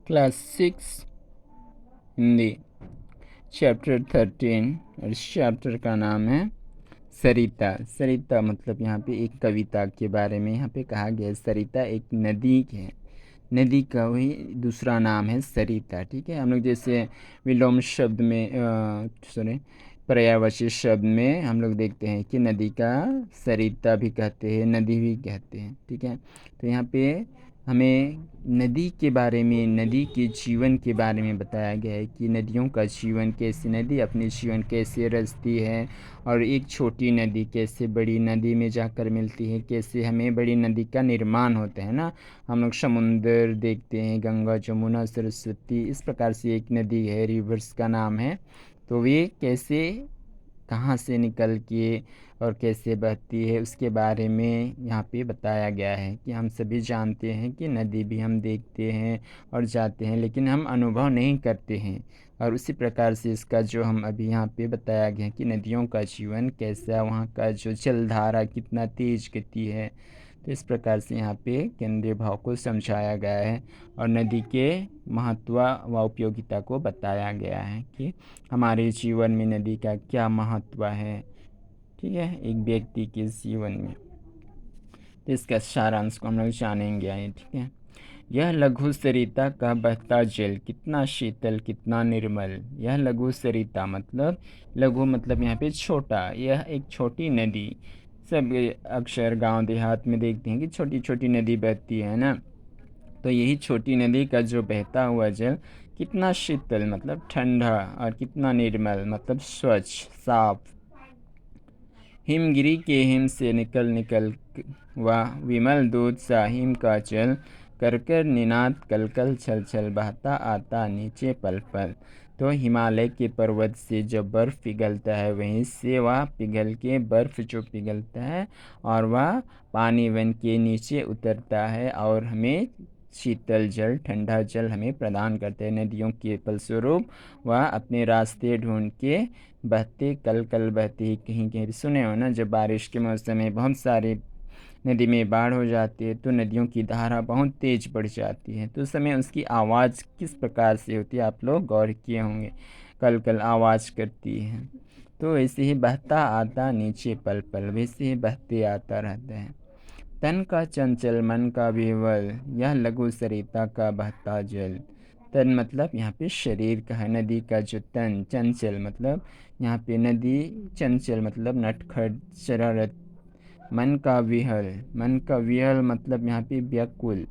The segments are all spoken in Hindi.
क्लास 6 हिंदी चैप्टर 13 और इस चैप्टर का नाम है सरिता। सरिता मतलब यहाँ पे एक कविता के बारे में यहाँ पे कहा गया है। सरिता एक नदी है, नदी का वही दूसरा नाम है सरिता। ठीक है, हम लोग जैसे विलोम शब्द में पर्यायवाची शब्द में हम लोग देखते हैं कि नदी का सरिता भी कहते हैं, नदी भी कहते हैं। ठीक है, तो यहाँ पे हमें नदी के बारे में, नदी के जीवन के बारे में बताया गया है कि नदियों का जीवन कैसे, नदी अपने जीवन कैसे रचती है और एक छोटी नदी कैसे बड़ी नदी में जाकर मिलती है, कैसे हमें बड़ी नदी का निर्माण होता है ना। हम लोग समुंदर देखते हैं, गंगा, जमुना, सरस्वती, इस प्रकार से एक नदी है, रिवर्स का नाम है। तो वे कैसे, कहाँ से निकल के और कैसे बहती है उसके बारे में यहाँ पे बताया गया है कि हम सभी जानते हैं कि नदी भी हम देखते हैं और जाते हैं, लेकिन हम अनुभव नहीं करते हैं। और उसी प्रकार से इसका जो हम अभी यहाँ पे बताया गया है कि नदियों का जीवन कैसा, वहाँ का जो जलधारा कितना तेज गति है, तो इस प्रकार से यहाँ पे केंद्रीय भाव को समझाया गया है और नदी के महत्व व उपयोगिता को बताया गया है कि हमारे जीवन में नदी का क्या महत्व है। ठीक है, एक व्यक्ति के जीवन में, तो इसका सारांश को हम लोग जानेंगे। ठीक है, यह लघु सरिता का बहता जल कितना शीतल कितना निर्मल। यह लघु सरिता मतलब, लघु मतलब यहाँ पे छोटा, यह एक छोटी नदी। सब अक्सर गांव देहात में देखते हैं कि छोटी छोटी नदी बहती है ना, तो यही छोटी नदी का जो बहता हुआ जल कितना शीतल मतलब ठंडा और कितना निर्मल मतलब स्वच्छ साफ। हिमगिरी के हिम से निकल निकल वह विमल दूध सा हिम का जल कर कर निनाद कल कल छल छल बहता आता नीचे पल पल। तो हिमालय के पर्वत से जब बर्फ़ पिघलता है, वहीं से वह पिघल के बर्फ़ जो पिघलता है और वह पानी बन के नीचे उतरता है और हमें शीतल जल, ठंडा जल हमें प्रदान करते हैं। नदियों के फलस्वरूप वह अपने रास्ते ढूंढ के बहते, कल कल बहती। कहीं कहीं सुने हो ना, जब बारिश के मौसम में बहुत सारे नदी में बाढ़ हो जाती है तो नदियों की धारा बहुत तेज बढ़ जाती है, तो उस समय उसकी आवाज़ किस प्रकार से होती है, आप लोग गौर किए होंगे, कल कल आवाज़ करती है। तो वैसे ही बहता आता नीचे पल पल, वैसे ही बहते आता रहता है। तन का चंचल मन का विह्वल, यह लघु सरिता का बहता जल। तन मतलब यहाँ पे शरीर का है, नदी का जो तन, चंचल मतलब यहाँ पे नदी, चंचल मतलब नटखट शरारत। मन का विहल, मन का विहल मतलब यहाँ पे व्याकुल,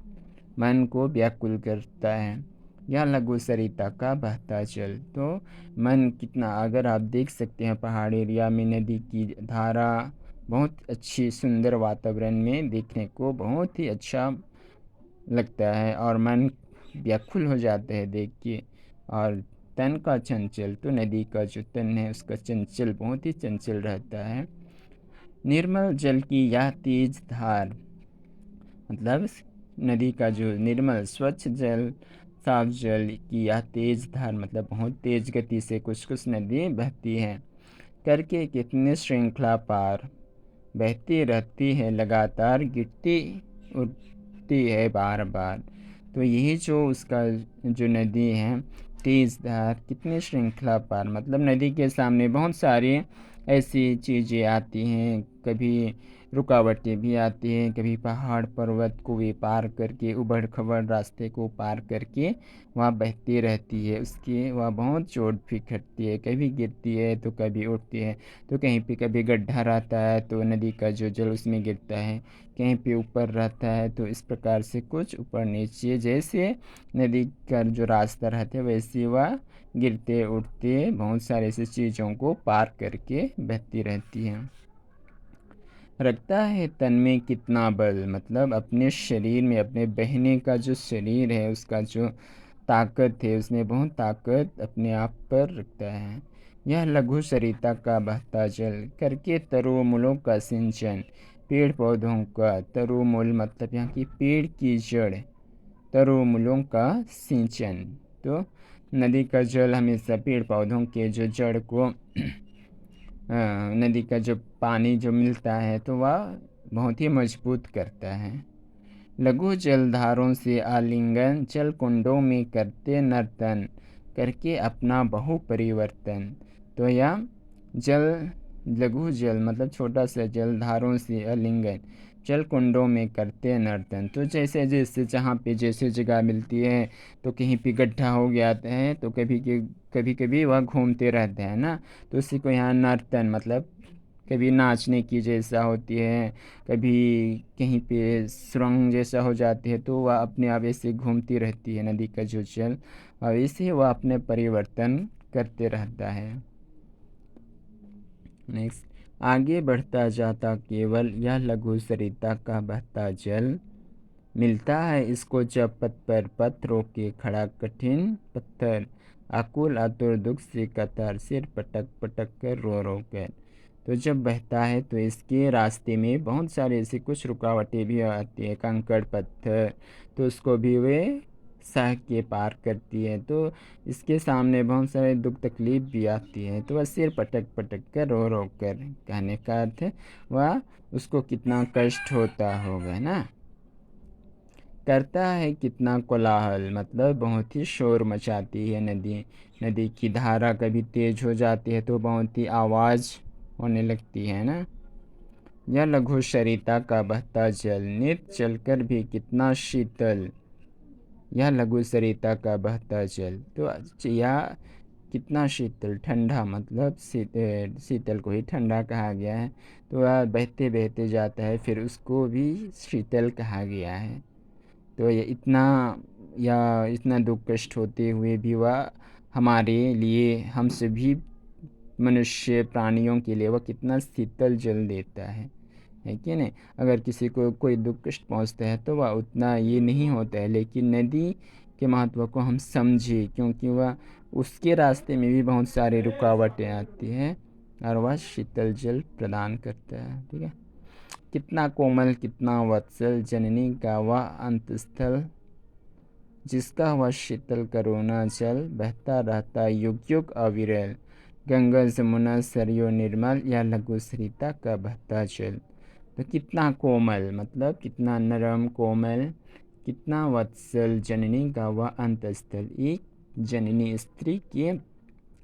मन को व्याकुल करता है। यह लघु सरिता का बहता जल, तो मन कितना, अगर आप देख सकते हैं पहाड़ी एरिया में नदी की धारा बहुत अच्छी सुंदर वातावरण में देखने को बहुत ही अच्छा लगता है और मन व्याकुल हो जाता है देख के। और तन का चंचल, तो नदी का जो तन है उसका चंचल बहुत ही चंचल रहता है। निर्मल जल की यह तेज धार मतलब नदी का जो निर्मल स्वच्छ जल, साफ जल की यह तेज धार मतलब बहुत तेज गति से कुछ कुछ नदी बहती है, करके कितने श्रृंखला पार बहती रहती है लगातार, गिरती उठती है बार बार। तो यही जो उसका जो नदी है तेज धार, कितने श्रृंखला पार मतलब नदी के सामने बहुत सारी ऐसी चीज़ें आती हैं, कभी रुकावटें भी आती हैं, कभी पहाड़ पर्वत को भी पार करके, उबड़ खबड़ रास्ते को पार करके वहाँ बहती रहती है। उसकी वह बहुत चोट भी खटती है, कभी गिरती है तो कभी उठती है। तो कहीं पे कभी गड्ढा रहता है तो नदी का जो जल उसमें गिरता है, कहीं पे ऊपर रहता है, तो इस प्रकार से कुछ ऊपर नीचे जैसे नदी का जो रास्ता रहता है वैसे वह गिरते उठते बहुत सारे ऐसी चीज़ों को पार करके बहती रहती है। रखता है तन में कितना बल मतलब अपने शरीर में, अपने बहने का जो शरीर है उसका जो ताकत है, उसमें बहुत ताकत अपने आप पर रखता है। यह लघु सरिता का बहता जल, करके तरुमूलों का सिंचन, पेड़ पौधों का, तरुमूल मतलब यहाँ की पेड़ की जड़, तरुमूलों का सिंचन। तो नदी का जल हमेशा पेड़ पौधों के जो जड़ को नदी का जो पानी जो मिलता है तो वह बहुत ही मजबूत करता है। लघु जलधारों से आलिंगन, जल कुंडों में करते नर्तन, करके अपना बहु परिवर्तन। तो यह जल, लघु जल मतलब छोटा सा जल, धारों से आलिंगन, जल कुंडों में करते नर्तन। तो जैसे जैसे जहाँ पे जैसे जगह मिलती है, तो कहीं पे गड्ढा हो गया है तो कभी कभी वह घूमते रहते हैं ना, तो उसी को यहाँ नर्तन मतलब कभी नाचने की जैसा होती है, कभी कहीं पे सुरंग जैसा हो जाती है, तो वह अपने आप ऐसे घूमती रहती है नदी का जो जल, और इसे वह अपने परिवर्तन करते रहता है। नेक्स्ट, आगे बढ़ता जाता केवल यह लघु सरिता का बहता जल, मिलता है इसको जब पथ पर पथ रोके खड़ा कठिन पत्थर, आकुल आतुर दुख से कतर, सिर पटक पटक कर रो रो कर। तो जब बहता है तो इसके रास्ते में बहुत सारे ऐसी कुछ रुकावटें भी आती है, कंकड़ पत्थर, तो उसको भी वे सह के पार करती है। तो इसके सामने बहुत सारे दुख तकलीफ भी आती है, तो वह सिर पटक पटक कर रो रो कर, कहने का अर्थ है वह उसको कितना कष्ट होता होगा ना। करता है कितना कोलाहल मतलब बहुत ही शोर मचाती है नदी, नदी की धारा कभी तेज हो जाती है तो बहुत ही आवाज़ होने लगती है ना। यह लघु सरिता का बहता जल, नित चलकर भी कितना शीतल, यह लघु सरिता का बहता जल, तो यह कितना शीतल, ठंडा मतलब शीतल को ही ठंडा कहा गया है, तो वह बहते बहते जाता है, फिर उसको भी शीतल कहा गया है। तो ये इतना दुख कष्ट होते हुए भी वह हमारे लिए, हम सभी मनुष्य प्राणियों के लिए वह कितना शीतल जल देता है कि नहीं। अगर किसी को कोई दुख कष्ट पहुंचता है तो वह उतना ये नहीं होता है, लेकिन नदी के महत्व को हम समझे, क्योंकि वह उसके रास्ते में भी बहुत सारी रुकावटें आती हैं और वह शीतल जल प्रदान करता है। ठीक है, कितना कोमल कितना वत्सल, जननी का वह अंतस्थल, जिसका वह शीतल करुणा जल, बहता रहता युग युग अविरल, गंगा जमुना सरयू निर्मल, या लघु सरिता का बहता जल। तो कितना कोमल मतलब कितना नरम कोमल, कितना वत्सल, जननी का वह अंतस्थल, एक जननी स्त्री के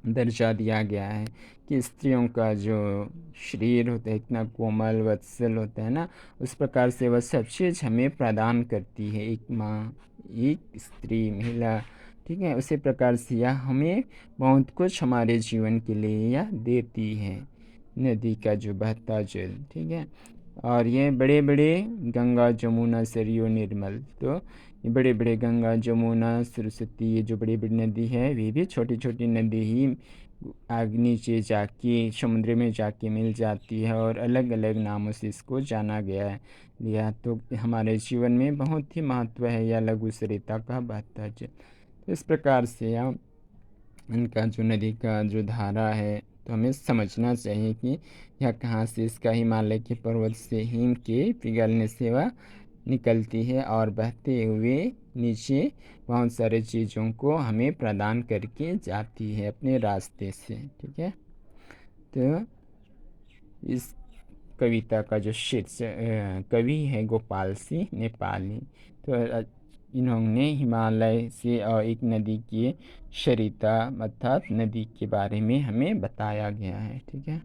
दर्जा दिया गया है कि स्त्रियों का जो शरीर होता है इतना कोमल वत्सल होता है ना, उस प्रकार से वह सब चीज़ हमें प्रदान करती है एक माँ, एक स्त्री, महिला। ठीक है, उसी प्रकार से यह हमें बहुत कुछ हमारे जीवन के लिए यह देती है, नदी का जो बहता जल। ठीक है, और ये बड़े बड़े गंगा जमुना सरयू निर्मल, तो ये बड़े बड़े गंगा जमुना सरस्वती, ये जो बड़ी बड़ी नदी है वे भी छोटी छोटी नदी ही आग नीचे जाके समुद्र में जाके मिल जाती है, और अलग अलग नामों से इसको जाना गया है लिया। तो हमारे जीवन में बहुत ही महत्व है यह लघु सरिता का बहता जल। तो इस प्रकार से हम इनका जो नदी का जो धारा है, तो हमें समझना चाहिए कि यह कहाँ से, इसका हिमालय के पर्वत से हिम के पिघलने से वह निकलती है और बहते हुए नीचे बहुत सारे चीज़ों को हमें प्रदान करके जाती है अपने रास्ते से। ठीक है, तो इस कविता का जो शीर्षक कवि है गोपाल सिंह नेपाली, तो इन्होंने हिमालय से और एक नदी की सरिता अर्थात नदी के बारे में हमें बताया गया है। ठीक है,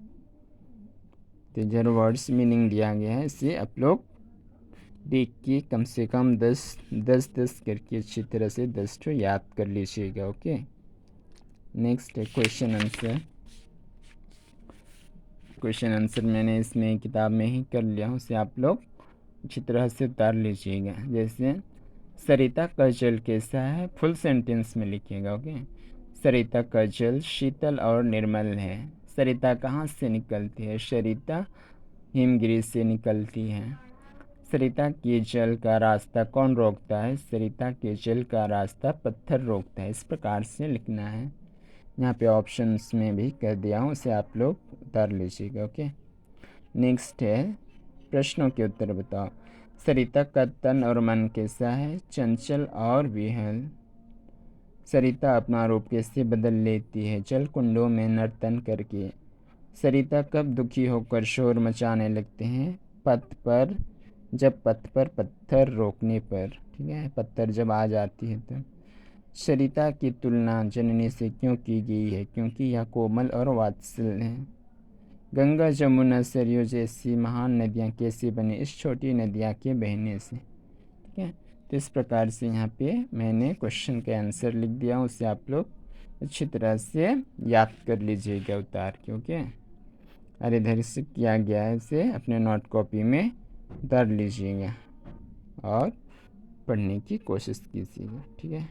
तो इधर वर्ड्स मीनिंग दिया गया है, इसे आप लोग देख के कम से कम 10 करके अच्छी तरह से 10 तो याद कर लीजिएगा। ओके, नेक्स्ट है क्वेश्चन आंसर। क्वेश्चन आंसर मैंने इसमें किताब में ही कर लिया हूँ, उसे आप लोग अच्छी तरह से उतार लीजिएगा। जैसे सरिता का जल कैसा है, फुल सेंटेंस में लिखिएगा। ओके, सरिता का जल शीतल और निर्मल है। सरिता कहाँ से निकलती है, सरिता हिमगिरी से निकलती है। सरिता के जल का रास्ता कौन रोकता है, सरिता के जल का रास्ता पत्थर रोकता है। इस प्रकार से लिखना है, यहाँ पे ऑप्शंस में भी कर दिया हूँ, उसे आप लोग उतार लीजिएगा। ओके, नेक्स्ट है प्रश्नों के उत्तर बताओ। सरिता का तन और मन कैसा है, चंचल और विहल। सरिता अपना रूप कैसे बदल लेती है, जल कुंडों में नर्तन करके। सरिता कब दुखी होकर शोर मचाने लगते हैं, पथ पर जब पथ पर पत्थर रोकने पर, ठीक है, पत्थर जब आ जाती है तब। सरिता की तुलना जननी से क्यों की गई है? क्योंकि यह कोमल और वात्सल्य है। गंगा जमुना सरयू जैसी महान नदियाँ कैसे बनी? इस छोटी नदियाँ के बहने से, ठीक है। तो इस प्रकार से यहाँ पे मैंने क्वेश्चन का आंसर लिख दिया हूँ, उसे आप लोग अच्छी तरह से याद कर लीजिएगा उतार के, ओके। और इधर से किया गया है, इसे अपने नोट कॉपी में उतार लीजिएगा और पढ़ने की कोशिश कीजिएगा, ठीक है।